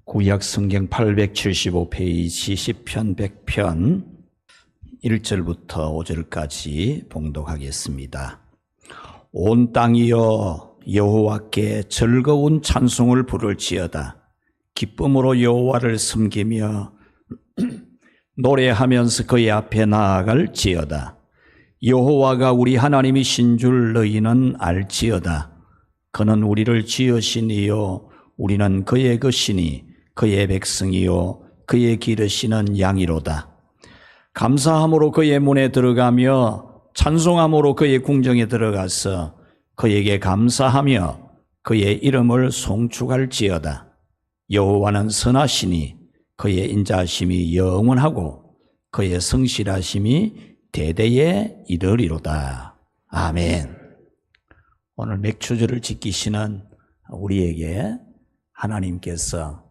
구약 성경 875페이지 시편 100편 1절부터 5절까지 봉독하겠습니다. 온 땅이여 여호와께 즐거운 찬송을 부를지어다. 기쁨으로 여호와를 섬기며 노래하면서 그의 앞에 나아갈지어다. 여호와가 우리 하나님이신 줄 너희는 알지어다. 그는 우리를 지으신 이요 우리는 그의 것이니 그의 백성이요 그의 기르시는 양이로다. 감사함으로 그의 문에 들어가며 찬송함으로 그의 궁정에 들어가서 그에게 감사하며 그의 이름을 송축할지어다. 여호와는 선하시니 그의 인자하심이 영원하고 그의 성실하심이 대대에 이르리로다. 아멘. 오늘 맥추절을 지키시는 우리에게 하나님께서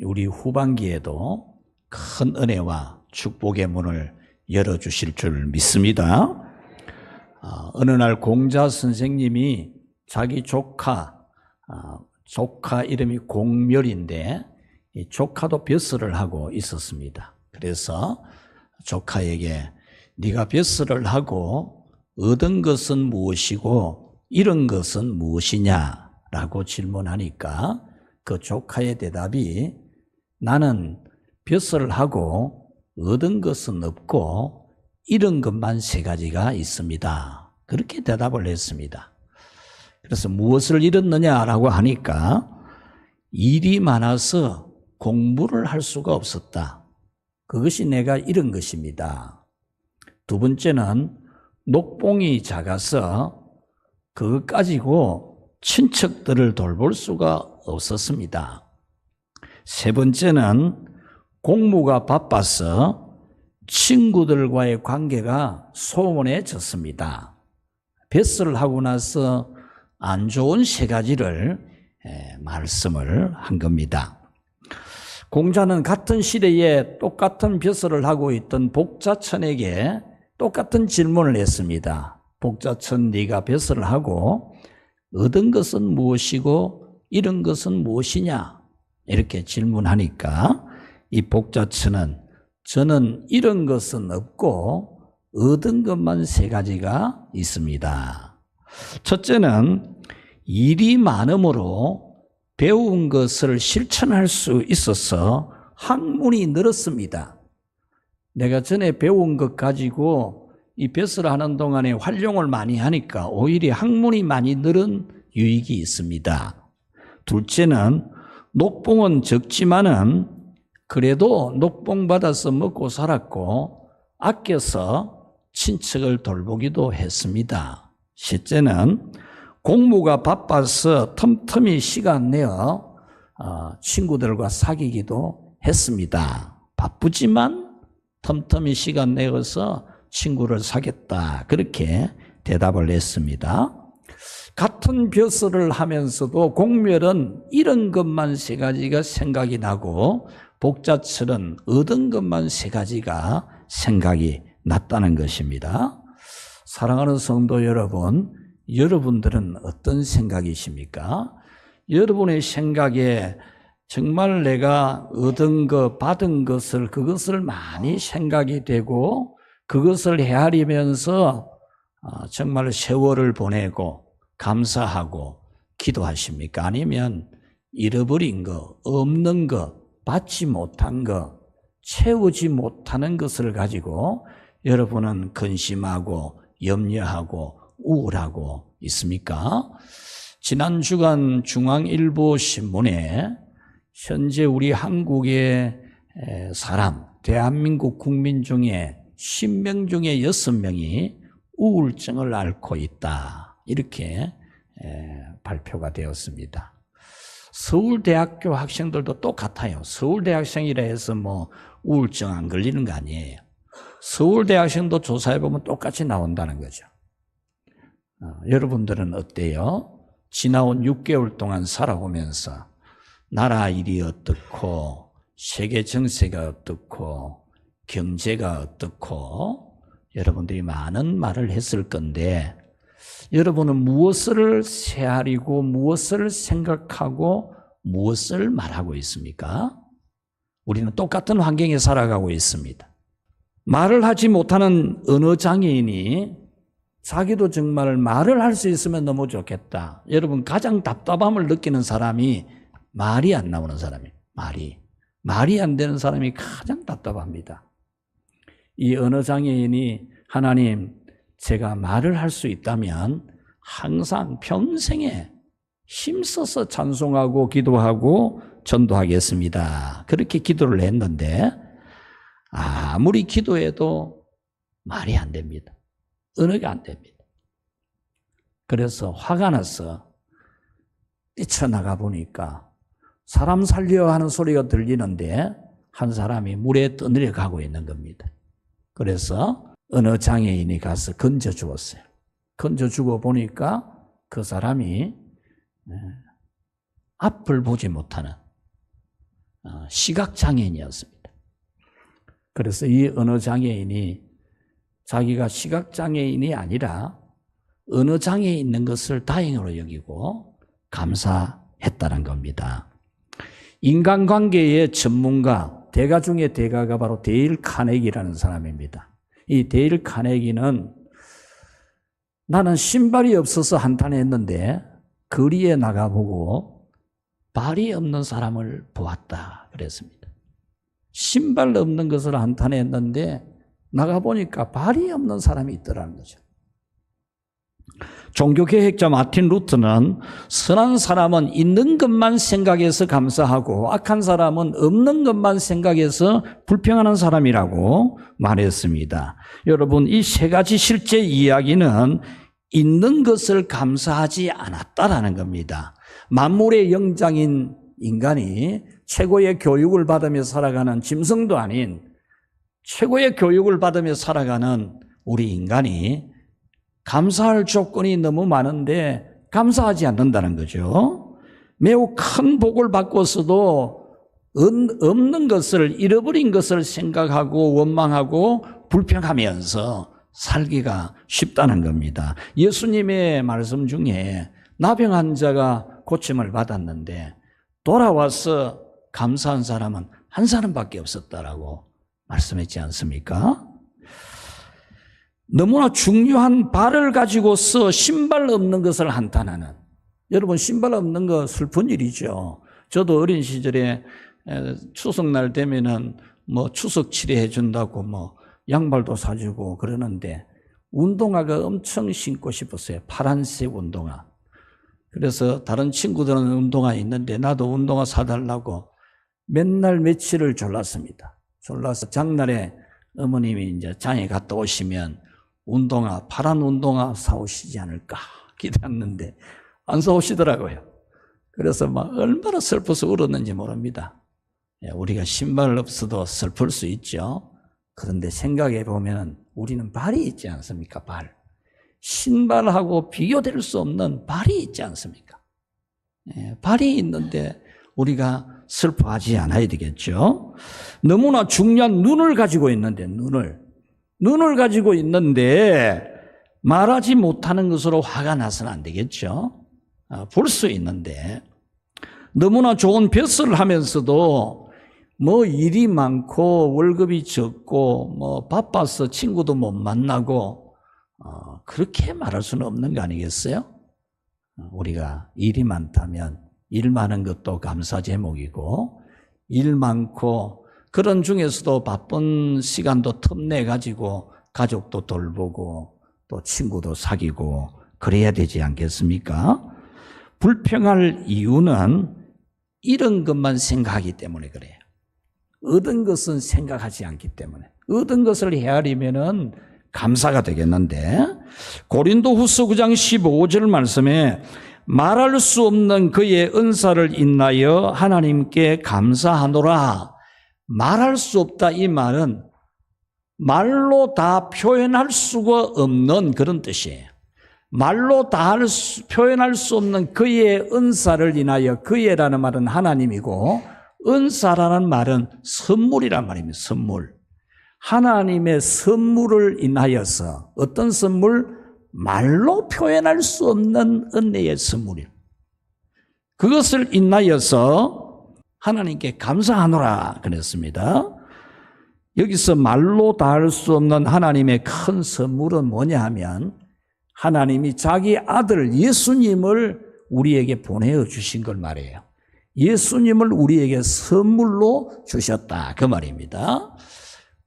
우리 후반기에도 큰 은혜와 축복의 문을 열어주실 줄 믿습니다. 어느 날 공자 선생님이 자기 조카 이름이 공멸인데 이 조카도 벼슬을 하고 있었습니다. 그래서 조카에게 네가 벼슬을 하고 얻은 것은 무엇이고 잃은 것은 무엇이냐라고 질문하니까 그 조카의 대답이 나는 벼슬을 하고 얻은 것은 없고 잃은 것만 세 가지가 있습니다. 그렇게 대답을 했습니다. 그래서 무엇을 잃었느냐라고 하니까 일이 많아서 공부를 할 수가 없었다. 그것이 내가 잃은 것입니다. 두 번째는 녹봉이 작아서 그것 가지고 친척들을 돌볼 수가 없었습니다. 세 번째는 공무가 바빠서 친구들과의 관계가 소원해졌습니다. 뱃설을 하고 나서 안 좋은 세 가지를 말씀을 한 겁니다. 공자는 같은 시대에 똑같은 벼슬을 하고 있던 복자천에게 똑같은 질문을 했습니다. 복자천, 네가 벼슬을 하고 얻은 것은 무엇이고 잃은 것은 무엇이냐? 이렇게 질문하니까 이 복자천은 저는 잃은 것은 없고 얻은 것만 세 가지가 있습니다. 첫째는 일이 많음으로 배운 것을 실천할 수 있어서 학문이 늘었습니다. 내가 전에 배운 것 가지고 이 벼슬을 하는 동안에 활용을 많이 하니까 오히려 학문이 많이 늘은 유익이 있습니다. 둘째는 녹봉은 적지만은 그래도 녹봉 받아서 먹고 살았고 아껴서 친척을 돌보기도 했습니다. 셋째는 공무가 바빠서 틈틈이 시간 내어 친구들과 사귀기도 했습니다. 바쁘지만 틈틈이 시간 내어서 친구를 사귀었다. 그렇게 대답을 했습니다. 같은 벼슬을 하면서도 공멸은 잃은 것만 세 가지가 생각이 나고 복자철은 얻은 것만 세 가지가 생각이 났다는 것입니다. 사랑하는 성도 여러분, 여러분들은 어떤 생각이십니까? 여러분의 생각에 정말 내가 얻은 것, 받은 것을 그것을 많이 생각이 되고 그것을 헤아리면서 정말 세월을 보내고 감사하고 기도하십니까? 아니면 잃어버린 거, 없는 거, 받지 못한 거, 채우지 못하는 것을 가지고 여러분은 근심하고 염려하고 우울하고 있습니까? 지난 주간 중앙일보 신문에 현재 우리 한국의 사람, 대한민국 국민 중에 10명 중에 6명이 우울증을 앓고 있다. 이렇게 발표가 되었습니다. 서울대학교 학생들도 똑같아요. 서울대학생이라 해서 뭐 우울증 안 걸리는 거 아니에요. 서울대학생도 조사해보면 똑같이 나온다는 거죠. 여러분들은 어때요? 지나온 6개월 동안 살아오면서 나라 일이 어떻고 세계 정세가 어떻고 경제가 어떻고 여러분들이 많은 말을 했을 건데 여러분은 무엇을 헤아리고 무엇을 생각하고 무엇을 말하고 있습니까? 우리는 똑같은 환경에 살아가고 있습니다. 말을 하지 못하는 언어 장애인이 자기도 정말 말을 할 수 있으면 너무 좋겠다. 여러분, 가장 답답함을 느끼는 사람이 말이 안 나오는 사람이에요. 말이 안 되는 사람이 가장 답답합니다. 이 언어 장애인이 하나님, 제가 말을 할 수 있다면 항상 평생에 힘써서 찬송하고 기도하고 전도하겠습니다. 그렇게 기도를 했는데 아무리 기도해도 말이 안 됩니다. 언어가 안 됩니다. 그래서 화가 나서 뛰쳐나가 보니까 사람 살려 하는 소리가 들리는데 한 사람이 물에 떠내려 가고 있는 겁니다. 그래서 언어 장애인이 가서 건져주었어요. 건져주고 보니까 그 사람이 앞을 보지 못하는 시각장애인이었습니다. 그래서 이 언어 장애인이 자기가 시각장애인이 아니라 언어 장애에 있는 것을 다행으로 여기고 감사했다는 겁니다. 인간관계의 전문가, 대가 중에 대가가 바로 데일 카네기라는 사람입니다. 이 데일 카네기는 나는 신발이 없어서 한탄했는데 거리에 나가보고 발이 없는 사람을 보았다 그랬습니다. 신발 없는 것을 한탄했는데 나가보니까 발이 없는 사람이 있더라는 거죠. 종교개혁자 마틴 루터는 선한 사람은 있는 것만 생각해서 감사하고 악한 사람은 없는 것만 생각해서 불평하는 사람이라고 말했습니다. 여러분, 이 세 가지 실제 이야기는 있는 것을 감사하지 않았다라는 겁니다. 만물의 영장인 인간이 최고의 교육을 받으며 살아가는 짐승도 아닌 최고의 교육을 받으며 살아가는 우리 인간이 감사할 조건이 너무 많은데 감사하지 않는다는 거죠. 매우 큰 복을 받고서도 없는 것을, 잃어버린 것을 생각하고 원망하고 불평하면서 살기가 쉽다는 겁니다. 예수님의 말씀 중에 나병 환자가 고침을 받았는데 돌아와서 감사한 사람은 한 사람밖에 없었다라고 말씀했지 않습니까? 너무나 중요한 발을 가지고서 신발 없는 것을 한탄하는, 여러분 신발 없는 거 슬픈 일이죠. 저도 어린 시절에 추석날 되면은 뭐 추석 치레해 준다고 양발도 사주고 그러는데 운동화가 엄청 신고 싶었어요. 파란색 운동화. 그래서 다른 친구들은 운동화 있는데 나도 운동화 사달라고 맨날 며칠을 졸랐습니다. 졸라서 장날에 어머님이 이제 장에 갔다 오시면 파란 운동화 사오시지 않을까 기대했는데 안 사오시더라고요. 그래서 얼마나 슬퍼서 울었는지 모릅니다. 우리가 신발 없어도 슬플 수 있죠. 그런데 생각해 보면 우리는 발이 있지 않습니까? 신발하고 비교될 수 없는 발이 있지 않습니까? 발이 있는데 우리가 슬퍼하지 않아야 되겠죠. 너무나 중요한 눈을 가지고 있는데 눈을 가지고 있는데 말하지 못하는 것으로 화가 나서는 안 되겠죠. 볼 수 있는데 너무나 좋은 벼슬을 하면서도 일이 많고 월급이 적고 바빠서 친구도 못 만나고 그렇게 말할 수는 없는 거 아니겠어요? 우리가 일이 많다면 일 많은 것도 감사 제목이고 일 많고 그런 중에서도 바쁜 시간도 틈내 가지고 가족도 돌보고 또 친구도 사귀고 그래야 되지 않겠습니까? 불평할 이유는 이런 것만 생각하기 때문에 그래요. 얻은 것은 생각하지 않기 때문에. 얻은 것을 헤아리면은 감사가 되겠는데 고린도후서 9장 15절 말씀에 말할 수 없는 그의 은사를 인하여 하나님께 감사하노라. 말할 수 없다 이 말은 말로 다 표현할 수가 없는 그런 뜻이에요. 말로 다 표현할 수 없는 그의 은사를 인하여, 그의라는 말은 하나님이고 은사라는 말은 선물이란 말입니다. 선물. 하나님의 선물을 인하여서 어떤 선물? 말로 표현할 수 없는 은혜의 선물이에요. 그것을 인하여서 하나님께 감사하노라 그랬습니다. 여기서 말로 다 할 수 없는 하나님의 큰 선물은 뭐냐 하면 하나님이 자기 아들 예수님을 우리에게 보내어 주신 걸 말해요. 예수님을 우리에게 선물로 주셨다 그 말입니다.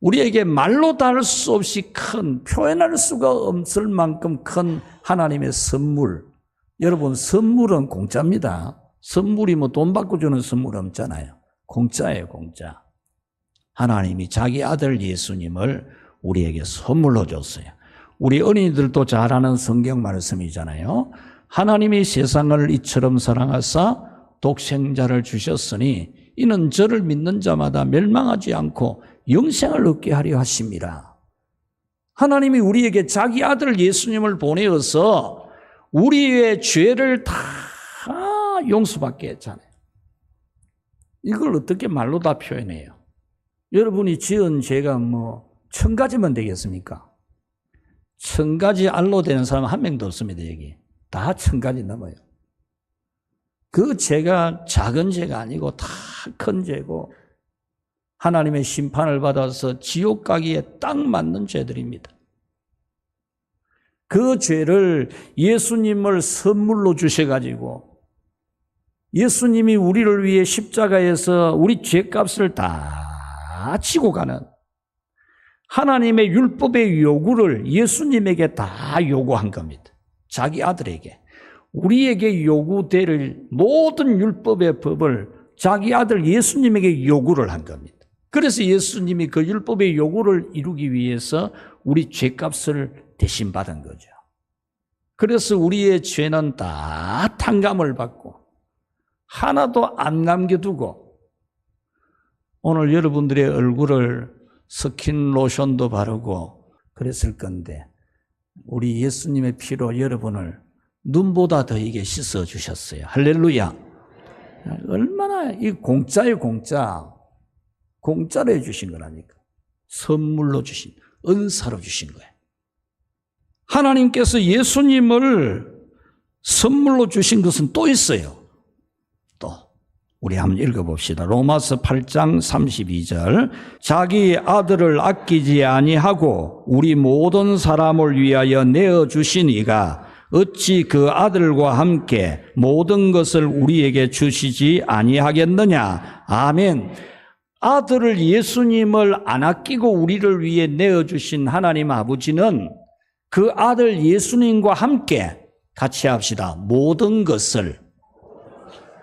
우리에게 말로 다 할 수 없이 큰, 표현할 수가 없을 만큼 큰 하나님의 선물. 여러분, 선물은 공짜입니다. 선물이 뭐 돈 받고 주는 선물 없잖아요. 공짜예요, 공짜. 하나님이 자기 아들 예수님을 우리에게 선물로 줬어요. 우리 어린이들도 잘 아는 성경 말씀이잖아요. 하나님이 세상을 이처럼 사랑하사 독생자를 주셨으니 이는 저를 믿는 자마다 멸망하지 않고 영생을 얻게 하려 하심이라. 하나님이 우리에게 자기 아들 예수님을 보내어서 우리의 죄를 다 용서받게 했잖아요. 이걸 어떻게 말로 다 표현해요? 여러분이 지은 죄가 뭐 1000가지면 되겠습니까? 1000가지 알로 되는 사람 한 명도 없습니다. 여기 다 1000가지 넘어요. 그 죄가 작은 죄가 아니고 다 큰 죄고 하나님의 심판을 받아서 지옥 가기에 딱 맞는 죄들입니다. 그 죄를 예수님을 선물로 주셔가지고 예수님이 우리를 위해 십자가에서 우리 죄값을 다 치고 가는 하나님의 율법의 요구를 예수님에게 다 요구한 겁니다. 자기 아들에게. 우리에게 요구될 모든 율법의 법을 자기 아들 예수님에게 요구를 한 겁니다. 그래서 예수님이 그 율법의 요구를 이루기 위해서 우리 죄값을 대신 받은 거죠. 그래서 우리의 죄는 다 탕감을 받고 하나도 안 남겨두고 오늘 여러분들의 얼굴을 스킨 로션도 바르고 그랬을 건데 우리 예수님의 피로 여러분을 눈보다 더하게 씻어주셨어요. 할렐루야. 얼마나 이 공짜예요, 공짜. 공짜로 해주신 거라니까. 선물로 주신, 은사로 주신 거예요. 하나님께서 예수님을 선물로 주신 것은 또 있어요. 또 우리 한번 읽어봅시다. 로마서 8장 32절 자기 아들을 아끼지 아니하고 우리 모든 사람을 위하여 내어주신 이가 어찌 그 아들과 함께 모든 것을 우리에게 주시지 아니하겠느냐. 아멘. 아들을 예수님을 안 아끼고 우리를 위해 내어주신 하나님 아버지는 그 아들 예수님과 함께 같이 합시다. 모든 것을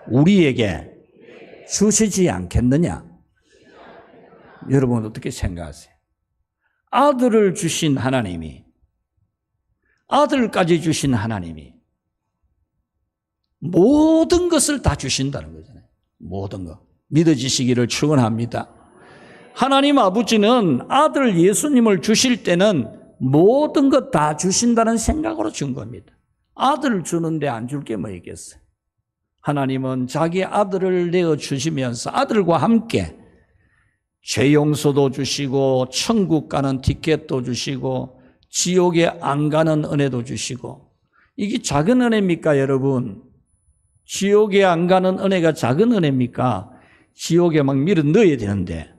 우리에게 주시지 않겠느냐. 여러분 어떻게 생각하세요? 아들을 주신 하나님이 아들까지 주신 하나님이 모든 것을 다 주신다는 거잖아요. 모든 것. 믿어지시기를 축원합니다. 하나님 아버지는 아들 예수님을 주실 때는 모든 것 다 주신다는 생각으로 준 겁니다. 아들을 주는데 안 줄 게 뭐 있겠어요? 하나님은 자기 아들을 내어주시면서 아들과 함께 죄 용서도 주시고 천국 가는 티켓도 주시고 지옥에 안 가는 은혜도 주시고 이게 작은 은혜입니까 여러분? 지옥에 안 가는 은혜가 작은 은혜입니까? 지옥에 막 밀어 넣어야 되는데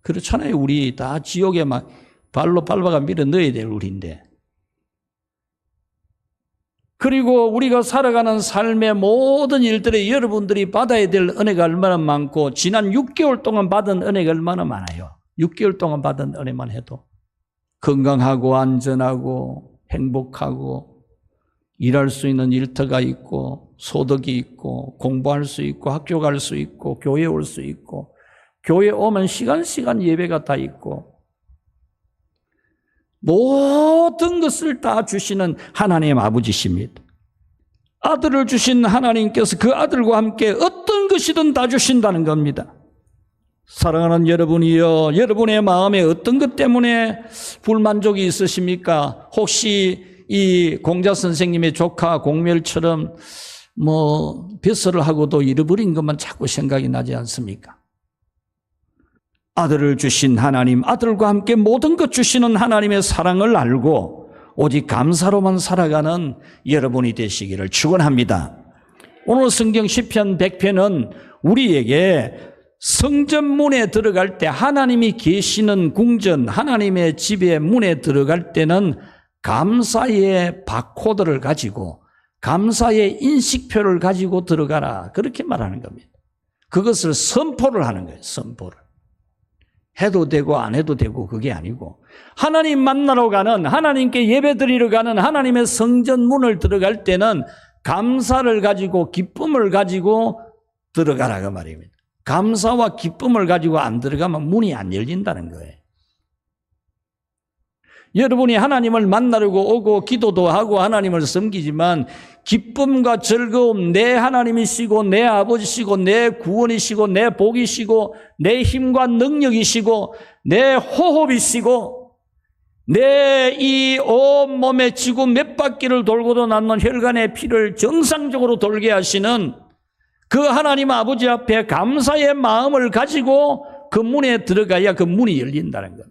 그렇잖아요. 우리 다 지옥에 막 발로 밟아가 밀어 넣어야 될 우리인데 그리고 우리가 살아가는 삶의 모든 일들에 여러분들이 받아야 될 은혜가 얼마나 많고 지난 6개월 동안 받은 은혜가 얼마나 많아요. 6개월 동안 받은 은혜만 해도 건강하고 안전하고 행복하고 일할 수 있는 일터가 있고 소득이 있고 공부할 수 있고 학교 갈 수 있고 교회 올 수 있고 교회 오면 시간 예배가 다 있고 모든 것을 다 주시는 하나님 아버지십니다. 아들을 주신 하나님께서 그 아들과 함께 어떤 것이든 다 주신다는 겁니다. 사랑하는 여러분이요, 여러분의 마음에 어떤 것 때문에 불만족이 있으십니까? 혹시 이 공자 선생님의 조카 공멸처럼 뱃설을 하고도 잃어버린 것만 자꾸 생각이 나지 않습니까? 아들을 주신 하나님, 아들과 함께 모든 것 주시는 하나님의 사랑을 알고 오직 감사로만 살아가는 여러분이 되시기를 축원합니다. 오늘 성경 시편 100편은 우리에게 성전문에 들어갈 때 하나님이 계시는 궁전, 하나님의 집의 문에 들어갈 때는 감사의 바코드를 가지고 감사의 인식표를 가지고 들어가라. 그렇게 말하는 겁니다. 그것을 선포를 하는 거예요. 선포를. 해도 되고 안 해도 되고 그게 아니고 하나님 만나러 가는, 하나님께 예배드리러 가는 하나님의 성전 문을 들어갈 때는 감사를 가지고 기쁨을 가지고 들어가라 그 말입니다. 감사와 기쁨을 가지고 안 들어가면 문이 안 열린다는 거예요. 여러분이 하나님을 만나려고 오고 기도도 하고 하나님을 섬기지만 기쁨과 즐거움, 내 하나님이시고 내 아버지시고 내 구원이시고 내 복이시고 내 힘과 능력이시고 내 호흡이시고 내 이 온몸에 지구 몇 바퀴를 돌고도 남는 혈관의 피를 정상적으로 돌게 하시는 그 하나님 아버지 앞에 감사의 마음을 가지고 그 문에 들어가야 그 문이 열린다는 겁니다.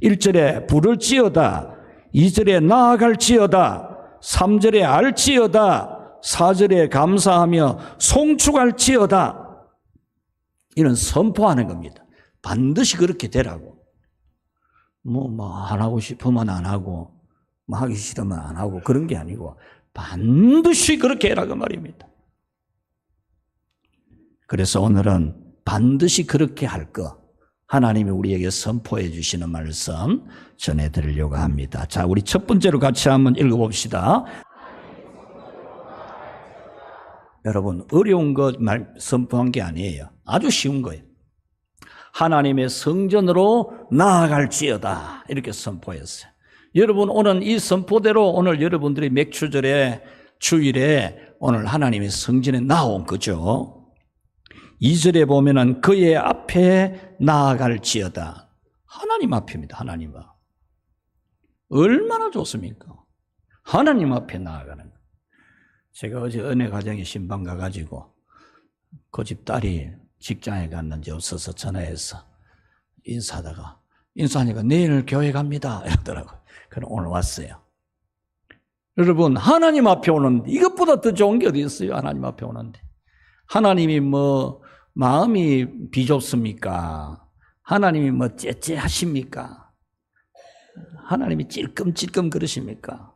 1절에 부를지어다, 2절에 나아갈지어다, 3절에 알지어다, 4절에 감사하며 송축할지어다. 이는 선포하는 겁니다. 반드시 그렇게 되라고. 안 하고 싶으면 안 하고, 하기 싫으면 안 하고 그런 게 아니고 반드시 그렇게 해라고 말입니다. 그래서 오늘은 반드시 그렇게 할 것, 하나님이 우리에게 선포해 주시는 말씀 전해드리려고 합니다. 자, 우리 첫 번째로 같이 한번 읽어봅시다. 여러분, 어려운 것 선포한 게 아니에요. 아주 쉬운 거예요. 하나님의 성전으로 나아갈지어다 이렇게 선포했어요. 여러분, 오늘 이 선포대로 오늘 여러분들이 맥주절에 주일에 오늘 하나님의 성전에 나온 거죠. 2절에 보면은 그의 앞에 나아갈지어다. 하나님 앞입니다. 하나님 앞. 얼마나 좋습니까? 하나님 앞에 나아가는 거. 제가 어제 은혜가정에 신방 가가지고 그 집 딸이 직장에 갔는지 없어서 전화해서 인사하니까 내일 교회 갑니다 이러더라고요. 그럼 오늘 왔어요. 여러분, 하나님 앞에 오는데 이것보다 더 좋은 게 어디 있어요? 하나님 앞에 오는데. 하나님이 마음이 비좁습니까? 하나님이 째째하십니까? 하나님이 찔끔찔끔 그러십니까?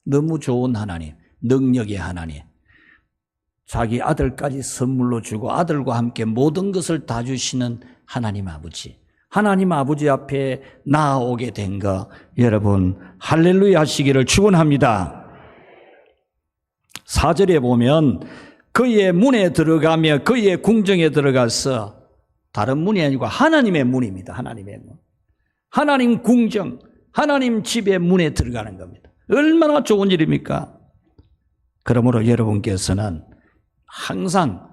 너무 좋은 하나님, 능력의 하나님, 자기 아들까지 선물로 주고 아들과 함께 모든 것을 다 주시는 하나님 아버지, 하나님 아버지 앞에 나아오게 된 거 여러분 할렐루야 하시기를 축원합니다. 4절에 보면 그의 문에 들어가며 그의 궁정에 들어가서, 다른 문이 아니고 하나님의 문입니다. 하나님의 문. 하나님 궁정, 하나님 집의 문에 들어가는 겁니다. 얼마나 좋은 일입니까? 그러므로 여러분께서는 항상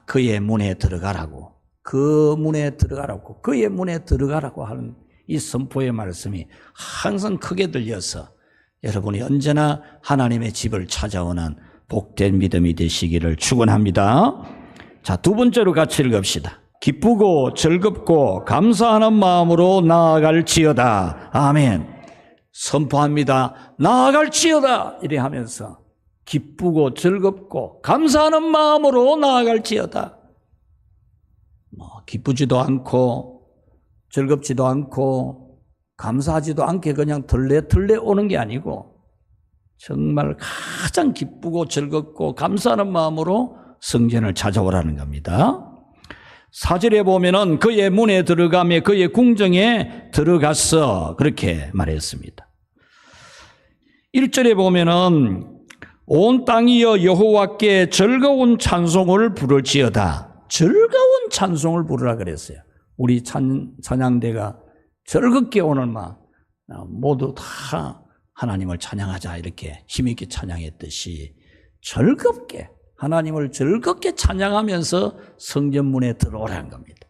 그의 문에 들어가라고, 그 문에 들어가라고, 그의 문에 들어가라고 하는 이 선포의 말씀이 항상 크게 들려서 여러분이 언제나 하나님의 집을 찾아오는 복된 믿음이 되시기를 축원합니다. 자, 두 번째로 같이 읽읍시다. 기쁘고 즐겁고 감사하는 마음으로 나아갈지어다. 아멘. 선포합니다. 나아갈지어다. 이래 하면서 기쁘고 즐겁고 감사하는 마음으로 나아갈지어다. 기쁘지도 않고 즐겁지도 않고 감사하지도 않게 그냥 들레 오는 게 아니고 정말 가장 기쁘고 즐겁고 감사하는 마음으로 성전을 찾아오라는 겁니다. 4절에 보면은 그의 문에 들어가며 그의 궁정에 들어갔어 그렇게 말했습니다. 1절에 보면은 온 땅이여 여호와께 즐거운 찬송을 부를지어다. 즐거운 찬송을 부르라 그랬어요. 우리 찬양대가 즐겁게 오늘 모두 다 하나님을 찬양하자 이렇게 힘있게 찬양했듯이 즐겁게 하나님을 즐겁게 찬양하면서 성전문에 들어오라는 겁니다.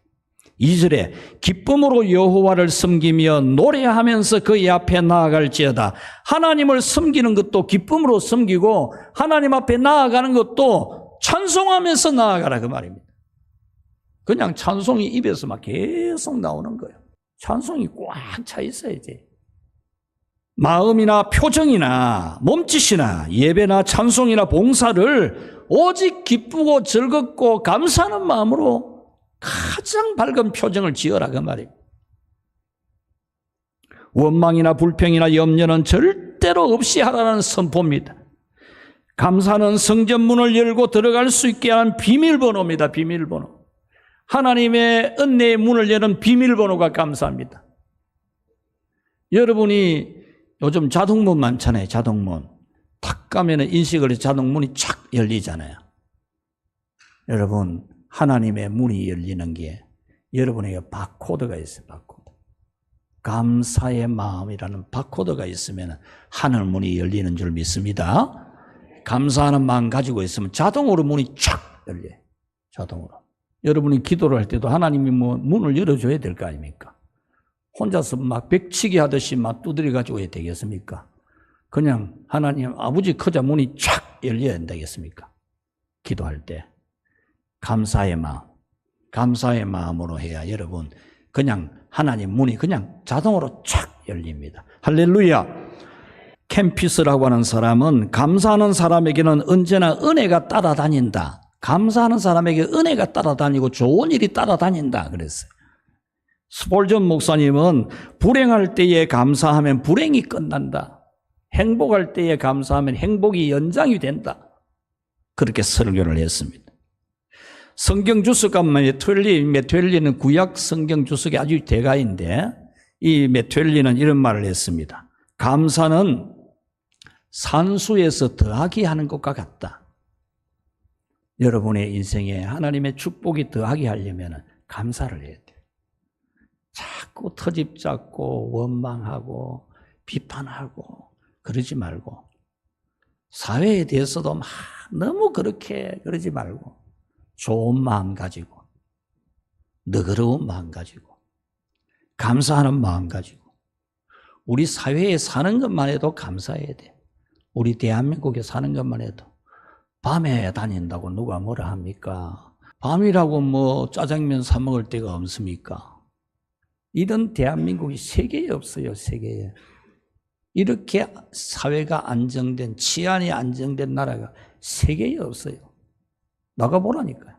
2절에 기쁨으로 여호와를 섬기며 노래하면서 그의 앞에 나아갈지어다. 하나님을 섬기는 것도 기쁨으로 섬기고 하나님 앞에 나아가는 것도 찬송하면서 나아가라 그 말입니다. 그냥 찬송이 입에서 계속 나오는 거예요. 찬송이 꽉 차 있어야지. 마음이나 표정이나 몸짓이나 예배나 찬송이나 봉사를 오직 기쁘고 즐겁고 감사하는 마음으로 가장 밝은 표정을 지어라 그 말입니다. 원망이나 불평이나 염려는 절대로 없이 하라는 선포입니다. 감사는 성전문을 열고 들어갈 수 있게 하는 비밀번호입니다. 비밀번호. 하나님의 은혜의 문을 여는 비밀번호가 감사합니다. 여러분이 요즘 자동문 많잖아요. 자동문. 탁 가면은 인식을 해서 자동문이 쫙 열리잖아요. 여러분, 하나님의 문이 열리는 게 여러분에게 바코드가 있어요. 바코드. 감사의 마음이라는 바코드가 있으면 하늘 문이 열리는 줄 믿습니다. 감사하는 마음 가지고 있으면 자동으로 문이 쫙 열려요. 자동으로. 여러분이 기도를 할 때도 하나님이 뭐 문을 열어줘야 될 거 아닙니까? 혼자서 막 백치기 하듯이 막 두드려 가지고 해야 되겠습니까? 그냥 하나님 아버지 크자 문이 쫙 열려야 되겠습니까? 기도할 때. 감사의 마음. 감사의 마음으로 해야 여러분 그냥 하나님 문이 그냥 자동으로 쫙 열립니다. 할렐루야. 캠피스라고 하는 사람은 감사하는 사람에게는 언제나 은혜가 따라다닌다. 감사하는 사람에게 은혜가 따라다니고 좋은 일이 따라다닌다 그랬어요. 스폴전 목사님은 불행할 때에 감사하면 불행이 끝난다. 행복할 때에 감사하면 행복이 연장이 된다. 그렇게 설교를 했습니다. 성경 주석가 메투엘리는 구약 성경 주석의 아주 대가인데 이 메투엘리는 이런 말을 했습니다. 감사는 산수에서 더하기 하는 것과 같다. 여러분의 인생에 하나님의 축복이 더하게 하려면 감사를 해야 돼요. 자꾸 터집 잡고 원망하고 비판하고 그러지 말고 사회에 대해서도 막 너무 그렇게 그러지 말고 좋은 마음 가지고 너그러운 마음 가지고 감사하는 마음 가지고 우리 사회에 사는 것만 해도 감사해야 돼. 우리 대한민국에 사는 것만 해도 밤에 다닌다고 누가 뭐라 합니까? 밤이라고 뭐 짜장면 사 먹을 데가 없습니까? 이런 대한민국이 세계에 없어요. 세계에. 이렇게 사회가 안정된 치안이 안정된 나라가 세계에 없어요. 나가보라니까요.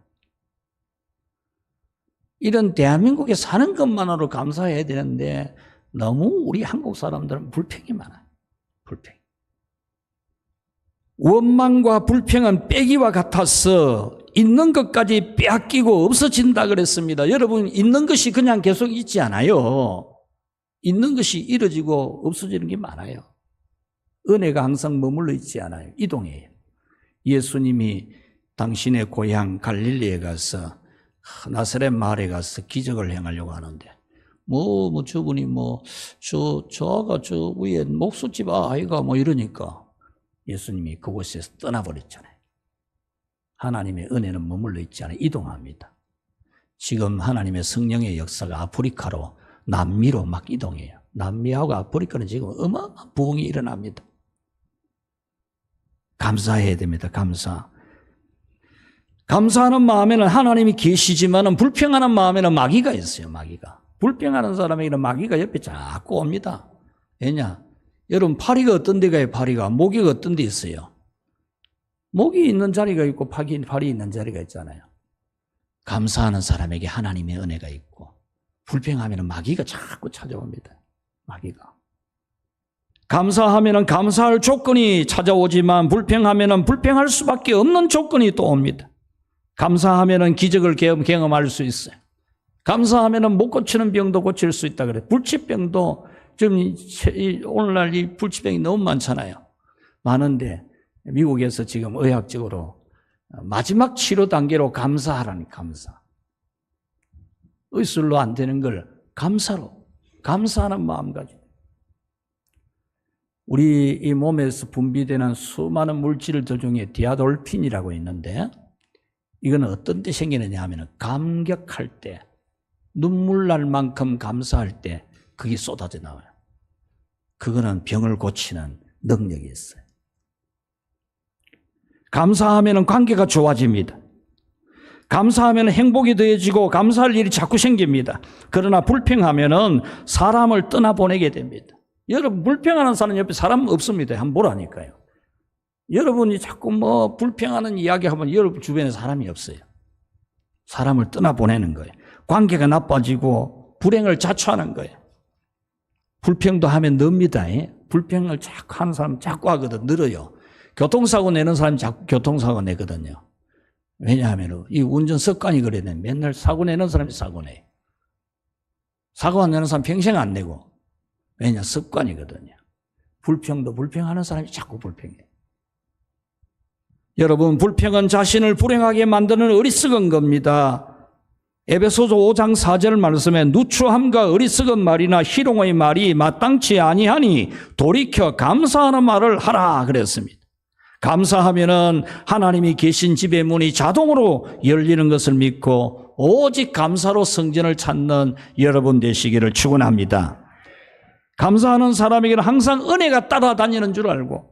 이런 대한민국에 사는 것만으로 감사해야 되는데 너무 우리 한국 사람들은 불평이 많아요. 불평. 원망과 불평은 빼기와 같아서 있는 것까지 빼앗기고 없어진다 그랬습니다. 여러분 있는 것이 그냥 계속 있지 않아요. 있는 것이 이루어지고 없어지는 게 많아요. 은혜가 항상 머물러 있지 않아요. 이동해요. 예수님이 당신의 고향 갈릴리에 가서 나사렛 마을에 가서 기적을 행하려고 하는데 저분이 저가 저 위에 목수집 아이가 이러니까 예수님이 그곳에서 떠나버렸잖아요. 하나님의 은혜는 머물러 있지 않아요. 이동합니다. 지금 하나님의 성령의 역사가 아프리카로 남미로 막 이동해요. 남미하고 아프리카는 지금 어마어마한 부흥이 일어납니다. 감사해야 됩니다. 감사하는 마음에는 하나님이 계시지만 불평하는 마음에는 마귀가 있어요. 마귀가. 불평하는 사람에게는 마귀가 옆에 자꾸 옵니다. 왜냐? 여러분 파리가 어떤 데 가요? 파리가. 모기가 어떤 데 있어요? 목이 있는 자리가 있고 팔이 있는 자리가 있잖아요. 감사하는 사람에게 하나님의 은혜가 있고 불평하면 마귀가 자꾸 찾아옵니다. 마귀가. 감사하면 감사할 조건이 찾아오지만 불평하면 불평할 수밖에 없는 조건이 또 옵니다. 감사하면 기적을 경험할 수 있어요. 감사하면 못 고치는 병도 고칠 수 있다 그래요. 불치병도 지금 오늘날 이 불치병이 너무 많잖아요. 많은데 미국에서 지금 의학적으로 마지막 치료 단계로 감사하라니 감사. 의술로 안 되는 걸 감사로 감사하는 마음 가지고 우리 이 몸에서 분비되는 수많은 물질들 중에 디아돌핀이라고 있는데 이거는 어떤 때 생기느냐 하면 감격할 때 눈물 날 만큼 감사할 때 그게 쏟아져 나와요. 그거는 병을 고치는 능력이 있어요. 감사하면 관계가 좋아집니다. 감사하면 행복이 더해지고 감사할 일이 자꾸 생깁니다. 그러나 불평하면 사람을 떠나보내게 됩니다. 여러분, 불평하는 사람 옆에 사람 없습니다. 한번 보라니까요. 여러분이 자꾸 뭐 불평하는 이야기하면 여러분 주변에 사람이 없어요. 사람을 떠나보내는 거예요. 관계가 나빠지고 불행을 자초하는 거예요. 불평도 하면 늡니다. 불평을 자꾸 하는 사람 자꾸 하거든. 늘어요. 교통사고 내는 사람이 자꾸 교통사고 내거든요. 왜냐하면 이 운전 습관이 그래야 돼. 맨날 사고 내는 사람이 사고 내요. 사고 안 내는 사람 평생 안 내고. 왜냐? 습관이거든요. 불평도 불평하는 사람이 자꾸 불평해요. 여러분, 불평은 자신을 불행하게 만드는 어리석은 겁니다. 에베소서 5장 4절 말씀에 누추함과 어리석은 말이나 희롱의 말이 마땅치 아니하니 돌이켜 감사하는 말을 하라 그랬습니다. 감사하면은 하나님이 계신 집의 문이 자동으로 열리는 것을 믿고 오직 감사로 성전을 찾는 여러분 되시기를 축원합니다. 감사하는 사람에게는 항상 은혜가 따라다니는 줄 알고,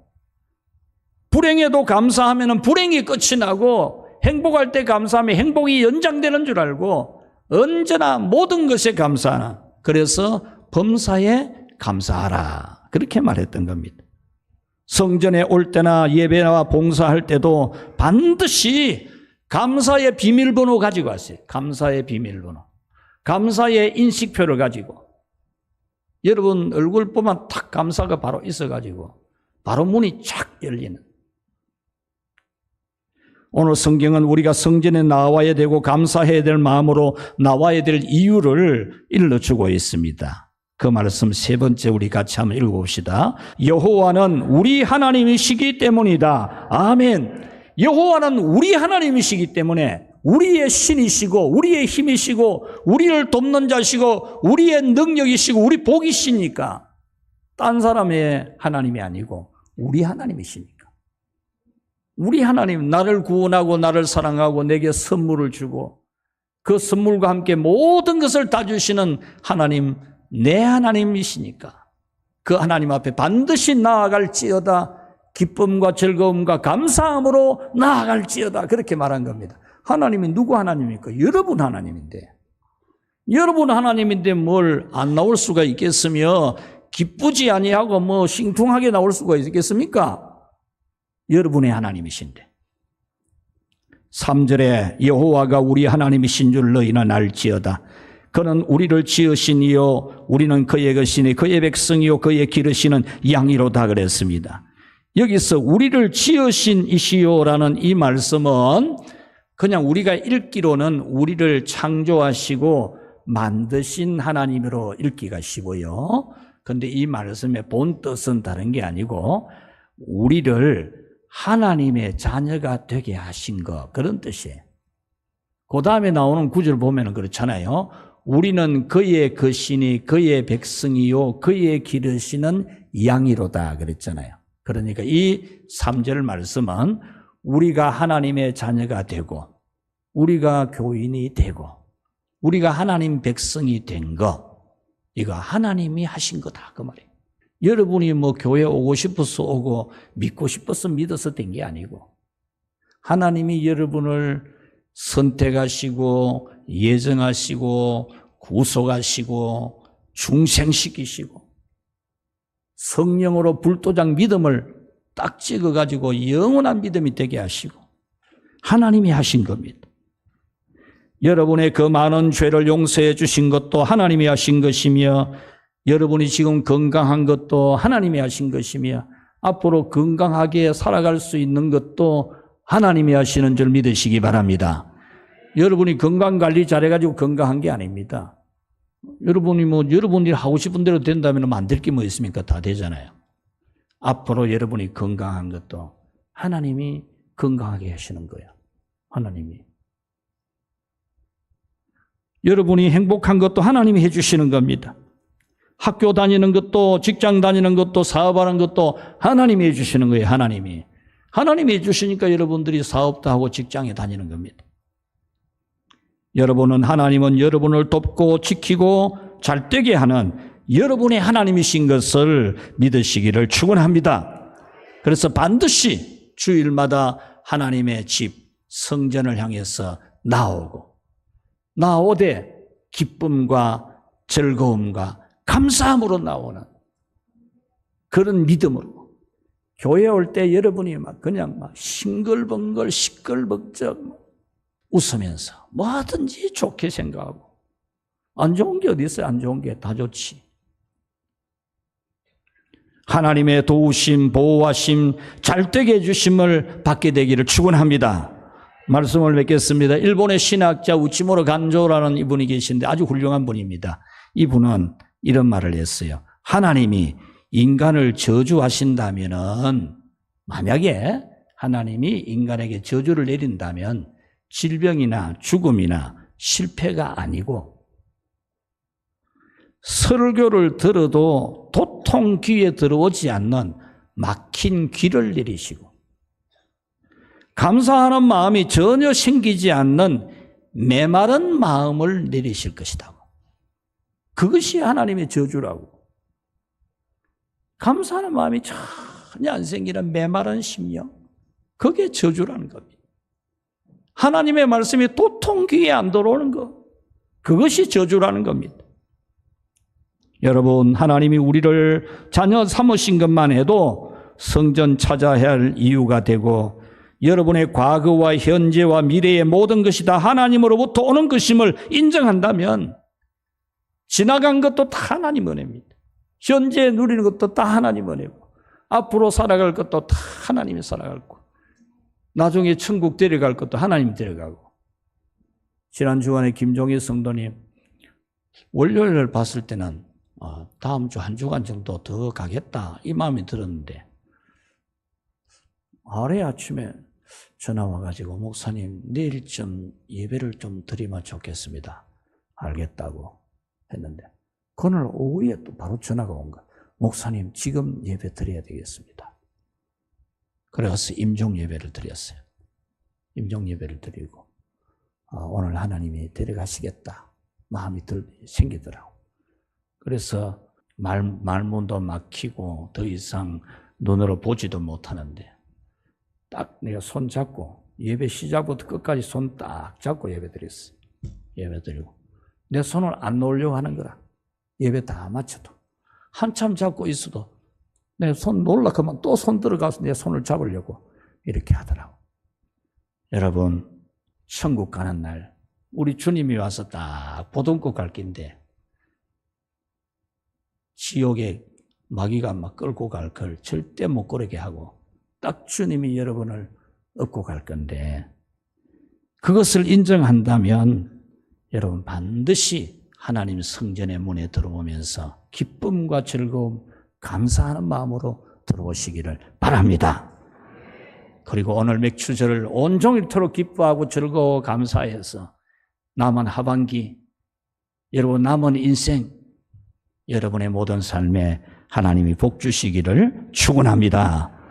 불행에도 감사하면 불행이 끝이 나고, 행복할 때 감사하면 행복이 연장되는 줄 알고, 언제나 모든 것에 감사하는, 그래서 범사에 감사하라 그렇게 말했던 겁니다. 성전에 올 때나 예배나 봉사할 때도 반드시 감사의 비밀번호 가지고 왔어요. 감사의 비밀번호, 감사의 인식표를 가지고. 여러분 얼굴 보면 탁 감사가 바로 있어가지고 바로 문이 쫙 열리는. 오늘 성경은 우리가 성전에 나와야 되고 감사해야 될 마음으로 나와야 될 이유를 일러주고 있습니다. 그 말씀 세 번째 우리 같이 한번 읽어봅시다. 여호와는 우리 하나님이시기 때문이다. 아멘. 여호와는 우리 하나님이시기 때문에 우리의 신이시고 우리의 힘이시고 우리를 돕는 자시고 우리의 능력이시고 우리 복이시니까 딴 사람의 하나님이 아니고 우리 하나님이시니까. 우리 하나님, 나를 구원하고 나를 사랑하고 내게 선물을 주고 그 선물과 함께 모든 것을 다 주시는 하나님, 내 하나님이시니까 그 하나님 앞에 반드시 나아갈지어다. 기쁨과 즐거움과 감사함으로 나아갈지어다. 그렇게 말한 겁니다. 하나님이 누구 하나님입니까? 여러분 하나님인데. 여러분 하나님인데 뭘 안 나올 수가 있겠으며 기쁘지 아니하고 뭐 싱퉁하게 나올 수가 있겠습니까? 여러분의 하나님이신데. 3절에 여호와가 우리 하나님이신 줄 너희는 알지어다. 그는 우리를 지으신 이요 우리는 그의 것이니 그의 백성이요 그의 기르시는 양이로다 그랬습니다. 여기서 우리를 지으신 이시요라는 이 말씀은 그냥 우리가 읽기로는 우리를 창조하시고 만드신 하나님으로 읽기가 쉬워요. 그런데 이 말씀의 본 뜻은 다른 게 아니고 우리를 하나님의 자녀가 되게 하신 것, 그런 뜻이에요. 그 다음에 나오는 구절 보면 그렇잖아요. 우리는 그의 것이니 그의 백성이요 그의 기르시는 양이로다 그랬잖아요. 그러니까 이 3절 말씀은 우리가 하나님의 자녀가 되고 우리가 교인이 되고 우리가 하나님 백성이 된 거, 이거 하나님이 하신 거다 그 말이에요. 여러분이 뭐 교회 오고 싶어서 오고 믿고 싶어서 믿어서 된 게 아니고 하나님이 여러분을 선택하시고 예정하시고 구속하시고 중생시키시고 성령으로 불도장 믿음을 딱 찍어가지고 영원한 믿음이 되게 하시고 하나님이 하신 겁니다. 여러분의 그 많은 죄를 용서해 주신 것도 하나님이 하신 것이며 여러분이 지금 건강한 것도 하나님이 하신 것이며 앞으로 건강하게 살아갈 수 있는 것도 하나님이 하시는 줄 믿으시기 바랍니다. 여러분이 건강관리 잘해가지고 건강한 게 아닙니다. 여러분이 하고 싶은 대로 된다면 안 될 게 뭐 있습니까? 다 되잖아요. 앞으로 여러분이 건강한 것도 하나님이 건강하게 하시는 거예요. 하나님이. 여러분이 행복한 것도 하나님이 해주시는 겁니다. 학교 다니는 것도 직장 다니는 것도 사업하는 것도 하나님이 해주시는 거예요. 하나님이 해주시니까 여러분들이 사업도 하고 직장에 다니는 겁니다. 하나님은 여러분을 돕고 지키고 잘되게 하는 여러분의 하나님이신 것을 믿으시기를 축원합니다. 그래서 반드시 주일마다 하나님의 집 성전을 향해서 나오되 기쁨과 즐거움과 감사함으로 나오는 그런 믿음으로 교회 올 때 여러분이 막 그냥 막 싱글벙글 시끌벅적 웃으면서 뭐든지 좋게 생각하고, 안 좋은 게 어디 있어요? 안 좋은 게 다 좋지. 하나님의 도우심, 보호하심, 잘되게 해주심을 받게 되기를 축원합니다. 말씀을 맺겠습니다. 일본의 신학자 우치모로 간조라는 이분이 계신데 아주 훌륭한 분입니다. 이분은 이런 말을 했어요. 하나님이 인간을 저주하신다면은, 만약에 하나님이 인간에게 저주를 내린다면 질병이나 죽음이나 실패가 아니고, 설교를 들어도 도통 귀에 들어오지 않는 막힌 귀를 내리시고, 감사하는 마음이 전혀 생기지 않는 메마른 마음을 내리실 것이다. 그것이 하나님의 저주라고. 감사하는 마음이 전혀 안 생기는 메마른 심령, 그게 저주라는 겁니다. 하나님의 말씀이 도통 귀에 안 들어오는 것, 그것이 저주라는 겁니다. 여러분, 하나님이 우리를 자녀 삼으신 것만 해도 성전 찾아야 할 이유가 되고, 여러분의 과거와 현재와 미래의 모든 것이 다 하나님으로부터 오는 것임을 인정한다면 지나간 것도 다 하나님 은혜입니다. 현재 누리는 것도 다 하나님 은혜고, 앞으로 살아갈 것도 다 하나님이 살아갈 거, 나중에 천국 데려갈 것도 하나님 데려가고. 지난 주간에 김종희 성도님 월요일을 봤을 때는 다음 주 한 주간 정도 더 가겠다 이 마음이 들었는데, 하루에 아침에 전화 와가지고 목사님 내일쯤 예배를 좀 드리면 좋겠습니다. 알겠다고 했는데, 그날 오후에 또 바로 전화가 온 거야. 목사님 지금 예배 드려야 되겠습니다. 그래서 임종 예배를 드렸어요. 임종 예배를 드리고 오늘 하나님이 데려가시겠다 마음이 생기더라고. 그래서 말문도 막히고 더 이상 눈으로 보지도 못하는데, 딱 내가 손 잡고 예배 시작부터 끝까지 손 딱 잡고 예배 드렸어요. 예배 드리고 내 손을 안 놓으려고 하는 거라. 예배 다 마쳐도 한참 잡고 있어도 내 손 놀라 그만 또 손 들어가서 내 손을 잡으려고 이렇게 하더라고. 여러분, 천국 가는 날 우리 주님이 와서 딱 보듬고 갈 긴데, 지옥에 마귀가 막 끌고 갈 걸 절대 못 그러게 하고 딱 주님이 여러분을 업고 갈 건데, 그것을 인정한다면 여러분 반드시 하나님 성전의 문에 들어오면서 기쁨과 즐거움, 감사하는 마음으로 들어오시기를 바랍니다. 그리고 오늘 맥추절을 온종일토록 기뻐하고 즐거워 감사해서 남은 하반기, 여러분 남은 인생, 여러분의 모든 삶에 하나님이 복 주시기를 축원합니다.